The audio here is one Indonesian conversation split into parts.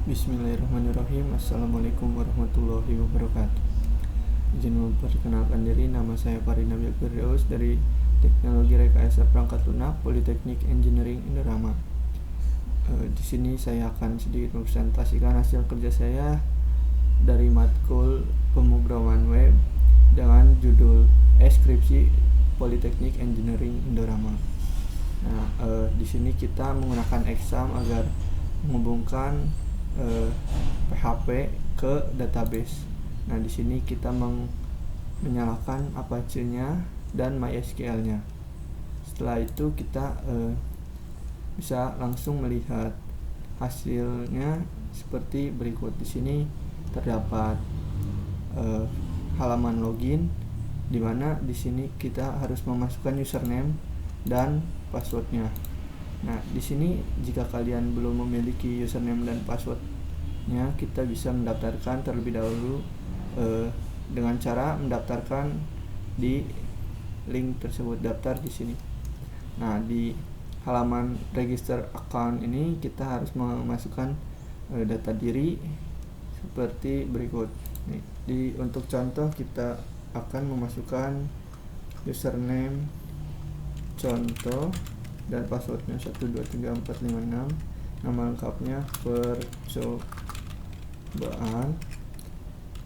Bismillahirrahmanirrahim. Assalamualaikum warahmatullahi wabarakatuh. Izin memperkenalkan diri, nama saya Farid Nabil Firdaus dari Teknologi Rekayasa Perangkat Lunak Politeknik Engineering Indrama. Di sini saya akan sedikit mempresentasikan hasil kerja saya dari matkul pemrograman web dengan judul skripsi Politeknik Engineering Indrama. Nah, di sini kita menggunakan exam agar menghubungkan PHP ke database. Nah, di sini kita menyalakan Apache-nya dan MySQL-nya. Setelah itu kita bisa langsung melihat hasilnya seperti berikut. Di sini terdapat halaman login, di mana di sini kita harus memasukkan username dan passwordnya. Nah, di sini jika kalian belum memiliki username dan passwordnya, kita bisa mendaftarkan terlebih dahulu dengan cara mendaftarkan di link tersebut, daftar di sini. Nah, di halaman register account ini kita harus memasukkan data diri seperti berikut. Untuk contoh kita akan memasukkan username contoh dan passwordnya 123456, nama lengkapnya percobaan,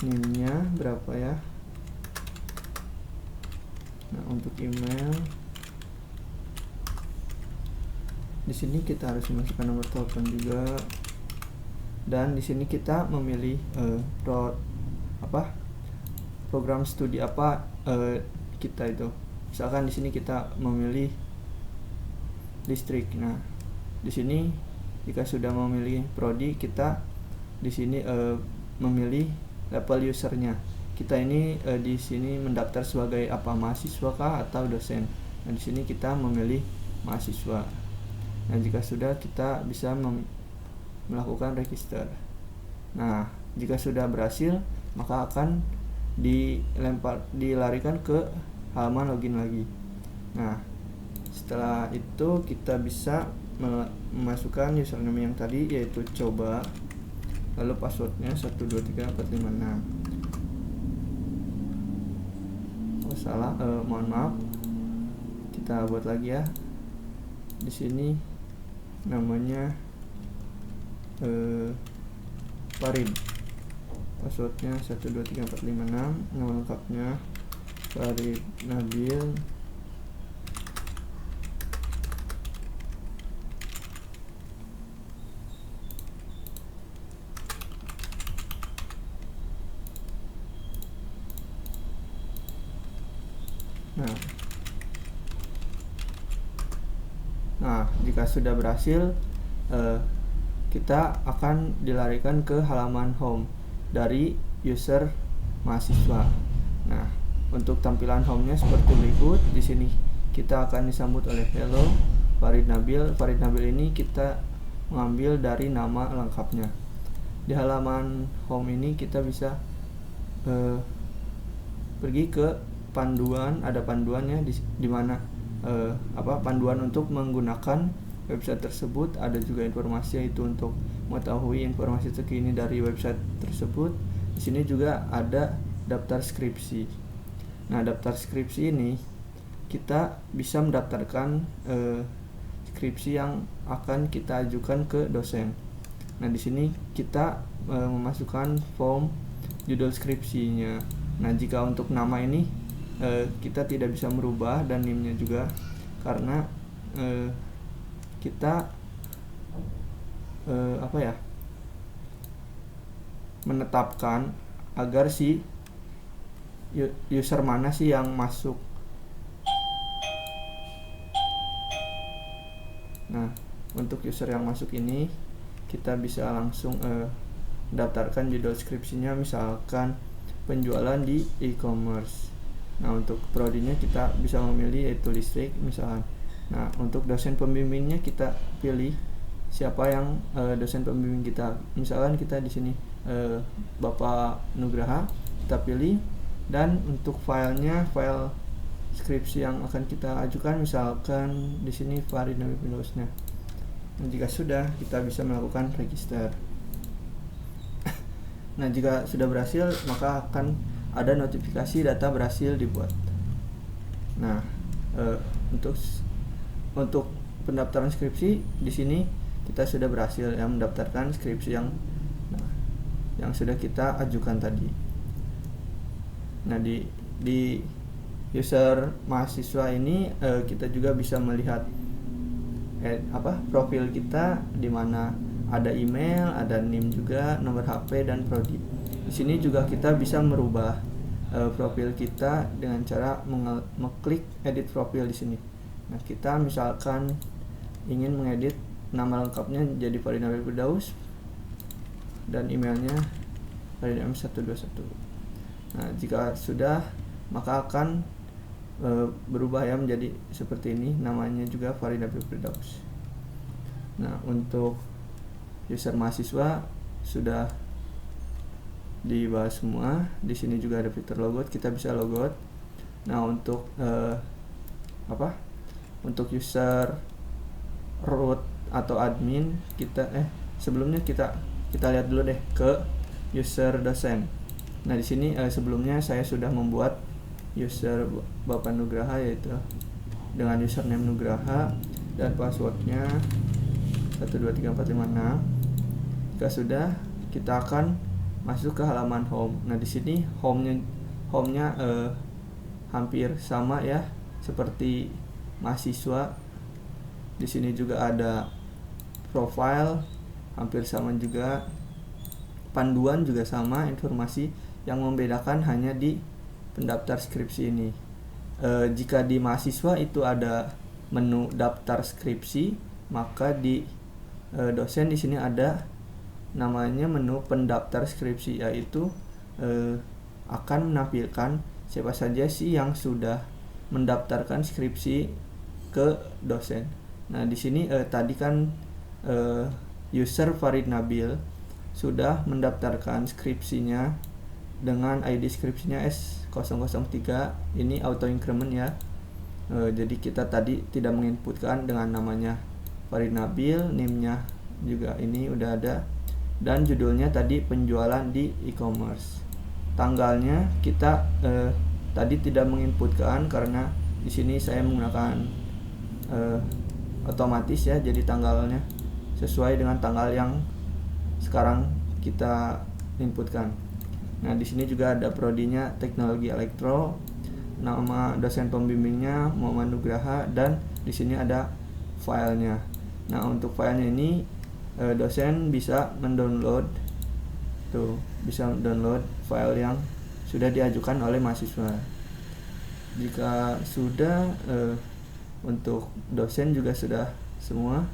NIM-nya berapa ya. Nah, untuk email di sini kita harus memasukkan nomor telepon juga, dan di sini kita memilih program studi apa kita itu. Misalkan di sini kita memilih listrik. Nah, di sini jika sudah memilih prodi, kita di sini memilih level usernya. Kita ini di sini mendaftar sebagai apa, mahasiswa kah atau dosen. Nah, di sini kita memilih mahasiswa. Nah, jika sudah, kita bisa melakukan register. Nah, jika sudah berhasil, maka akan dilarikan ke halaman login lagi. Nah, setelah itu kita bisa memasukkan username yang tadi, yaitu coba, lalu passwordnya 123456. Oh, salah, mohon maaf. Kita buat lagi ya. Di sini namanya Farid. Passwordnya 123456, nama lengkapnya Farid Nabil. Nah, jika sudah berhasil, kita akan dilarikan ke halaman home dari user mahasiswa. Nah, untuk tampilan home-nya seperti berikut. Di sini kita akan disambut oleh hello Farid Nabil. Farid Nabil ini kita mengambil dari nama lengkapnya. Di halaman home ini kita bisa pergi ke panduan, ada panduannya di mana panduan untuk menggunakan website tersebut. Ada juga informasi, yaitu untuk mengetahui informasi terkini dari website tersebut. Di sini juga ada daftar skripsi. Nah, daftar skripsi ini kita bisa mendaftarkan skripsi yang akan kita ajukan ke dosen. Nah, di sini kita memasukkan form judul skripsinya. Nah, jika untuk nama ini kita tidak bisa merubah, dan NIM-nya juga, karena kita menetapkan agar si user mana sih yang masuk. Nah, untuk user yang masuk ini kita bisa langsung daftarkan judul skripsinya, misalkan penjualan di e-commerce. Nah, untuk prodinya kita bisa memilih yaitu listrik misalkan. Nah, untuk dosen pembimbingnya kita pilih siapa yang dosen pembimbing kita. Misalkan kita di sini Bapak Nugraha, kita pilih. Dan untuk filenya, file skripsi yang akan kita ajukan, misalkan di sini Farid Nabil Firdausnya. Dan jika sudah, kita bisa melakukan register. Nah, jika sudah berhasil, maka akan ada notifikasi data berhasil dibuat. Nah, untuk pendaftaran skripsi di sini kita sudah berhasil mendaftarkan skripsi yang sudah kita ajukan tadi. Nah, di user mahasiswa ini kita juga bisa melihat profil kita, di mana ada email, ada NIM juga, nomor HP dan prodi. Di sini juga kita bisa merubah profil kita dengan cara mengklik edit profil di sini. Nah, kita misalkan ingin mengedit nama lengkapnya jadi Farid Nabil Firdaus dan emailnya faridm121. Nah, jika sudah, maka akan berubah menjadi seperti ini, namanya juga Farid Nabil Firdaus. Nah, untuk user mahasiswa sudah dibahas semua. Di sini juga ada fitur logout, kita bisa logout. Nah, untuk untuk user root atau admin, sebelumnya kita lihat dulu deh ke user dosen. Nah, di sini sebelumnya saya sudah membuat user Bapak Nugraha, yaitu dengan username Nugraha dan passwordnya 123456. Jika sudah, kita akan masuk ke halaman home. Nah, di sini home-nya hampir sama ya seperti mahasiswa. Di sini juga ada profile, hampir sama juga. Panduan juga sama, informasi yang membedakan hanya di pendaftar skripsi ini. Jika di mahasiswa itu ada menu daftar skripsi, maka di dosen di sini ada namanya menu pendaftar skripsi, yaitu akan menampilkan siapa saja sih yang sudah mendaftarkan skripsi ke dosen. Nah, di sini tadi kan user Farid Nabil sudah mendaftarkan skripsinya dengan ID skripsinya S003. Ini auto increment ya. Jadi kita tadi tidak menginputkan dengan namanya Farid Nabil, NIM-nya juga ini udah ada, dan judulnya tadi penjualan di e-commerce. Tanggalnya kita tadi tidak menginputkan karena di sini saya menggunakan otomatis ya, jadi tanggalnya sesuai dengan tanggal yang sekarang kita inputkan. Nah, di sini juga ada prodinya teknologi elektro, nama dosen pembimbingnya Muhammad Nugraha, dan di sini ada filenya. Nah, untuk filenya ini dosen bisa mendownload file yang sudah diajukan oleh mahasiswa. Jika sudah untuk dosen juga sudah semua,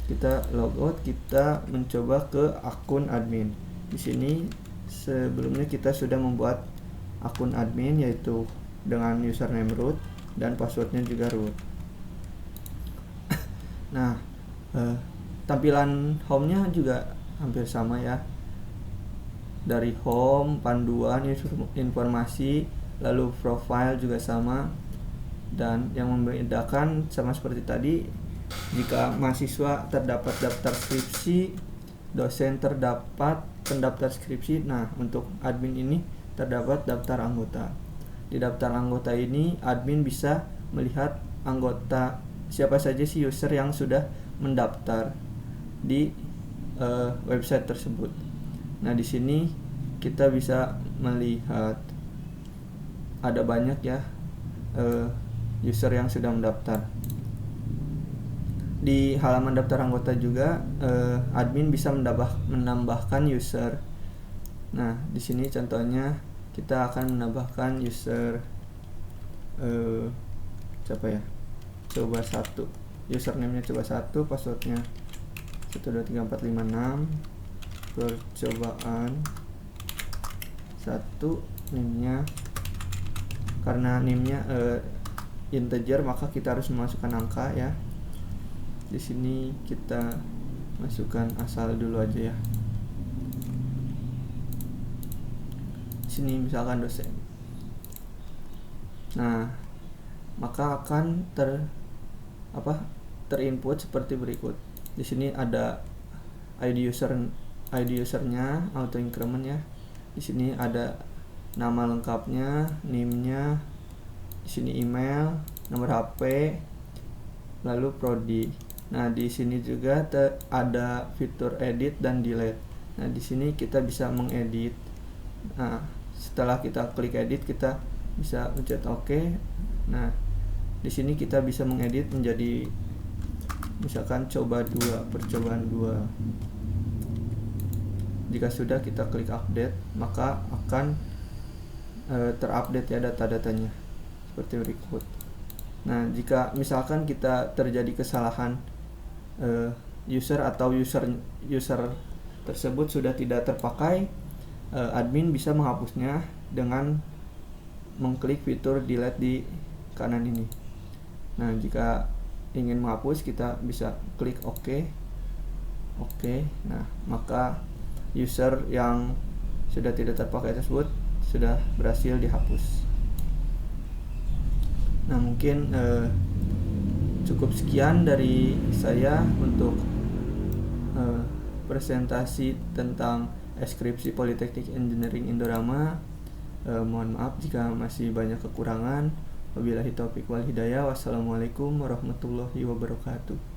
kita logout, kita mencoba ke akun admin. Di sini sebelumnya kita sudah membuat akun admin, yaitu dengan username root dan passwordnya juga root. Nah, tampilan home-nya juga hampir sama ya. Dari home, panduan, informasi, lalu profile juga sama. Dan yang membedakan sama seperti tadi, jika mahasiswa terdapat daftar skripsi, dosen terdapat pendaftar skripsi. Nah, untuk admin ini terdapat daftar anggota. Di daftar anggota ini, admin bisa melihat anggota siapa saja sih user yang sudah mendaftar di website tersebut. Nah, di sini kita bisa melihat ada banyak ya user yang sudah mendaftar. Di halaman daftar anggota juga admin bisa menambahkan user. Nah, di sini contohnya kita akan menambahkan user siapa ya? Coba 1. Username-nya coba 1, passwordnya 123456. Percobaan 1, NIM-nya. Karena NIM-nya integer, maka kita harus memasukkan angka ya. Di sini kita masukkan asal dulu aja ya. Di sini misalkan dosen. Nah, maka akan terinput seperti berikut. Di sini ada ID user ID usernya, auto increment ya. Di sini ada nama lengkapnya, NIM-nya, di sini email, nomor HP, lalu prodi. Nah, di sini juga ada fitur edit dan delete. Nah, di sini kita bisa mengedit. Nah, setelah kita klik edit, kita bisa pencet OK. Nah, di sini kita bisa mengedit menjadi misalkan percobaan 2. Jika sudah, kita klik update, maka akan terupdate ya data-datanya seperti berikut. Nah, jika misalkan kita terjadi kesalahan user atau user tersebut sudah tidak terpakai, admin bisa menghapusnya dengan mengklik fitur delete di kanan ini. Nah, jika ingin menghapus, kita bisa klik OK. Nah, maka user yang sudah tidak terpakai tersebut sudah berhasil dihapus. Nah, mungkin cukup sekian dari saya untuk presentasi tentang Skripsi Politeknik Engineering Indorama. Mohon maaf jika masih banyak kekurangan. Wabillahi taufiq wal hidayah. Wassalamualaikum warahmatullahi wabarakatuh.